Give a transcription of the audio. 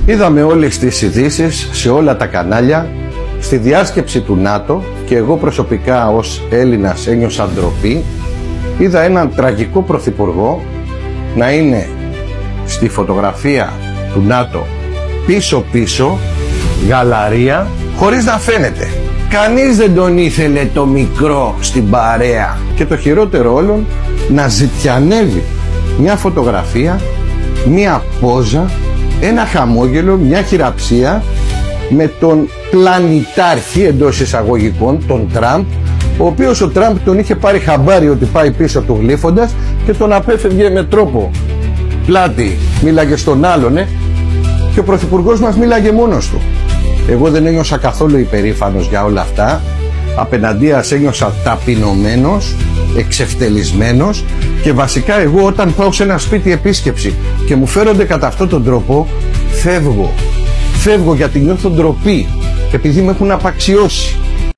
Είδαμε όλες τις ειδήσεις σε όλα τα κανάλια, στη διάσκεψη του ΝΑΤΟ, και εγώ προσωπικά ως Έλληνας ένιωσα ντροπή. Είδα έναν τραγικό πρωθυπουργό να είναι στη φωτογραφία του ΝΑΤΟ πίσω-πίσω, γαλαρία, χωρίς να φαίνεται. Κανείς δεν τον ήθελε το μικρό στην παρέα. Και το χειρότερο όλων, να ζητιανεύει μια φωτογραφία, μια πόζα, ένα χαμόγελο, μια χειραψία με τον πλανητάρχη εντός εισαγωγικών, τον Τραμπ, ο οποίος ο Τραμπ τον είχε πάρει χαμπάρι ότι πάει πίσω του γλύφοντας και τον απέφευγε με τρόπο πλάτη, μίλαγε στον άλλον, και ο πρωθυπουργός μας μίλαγε μόνος του. Εγώ δεν ένιωσα καθόλου υπερήφανος για όλα αυτά. Απέναντίας ένιωσα ταπεινωμένος, εξευτελισμένος, και βασικά εγώ όταν πάω σε ένα σπίτι επίσκεψη και μου φέρονται κατά αυτόν τον τρόπο, φεύγω γιατί νιώθω ντροπή, επειδή με έχουν απαξιώσει.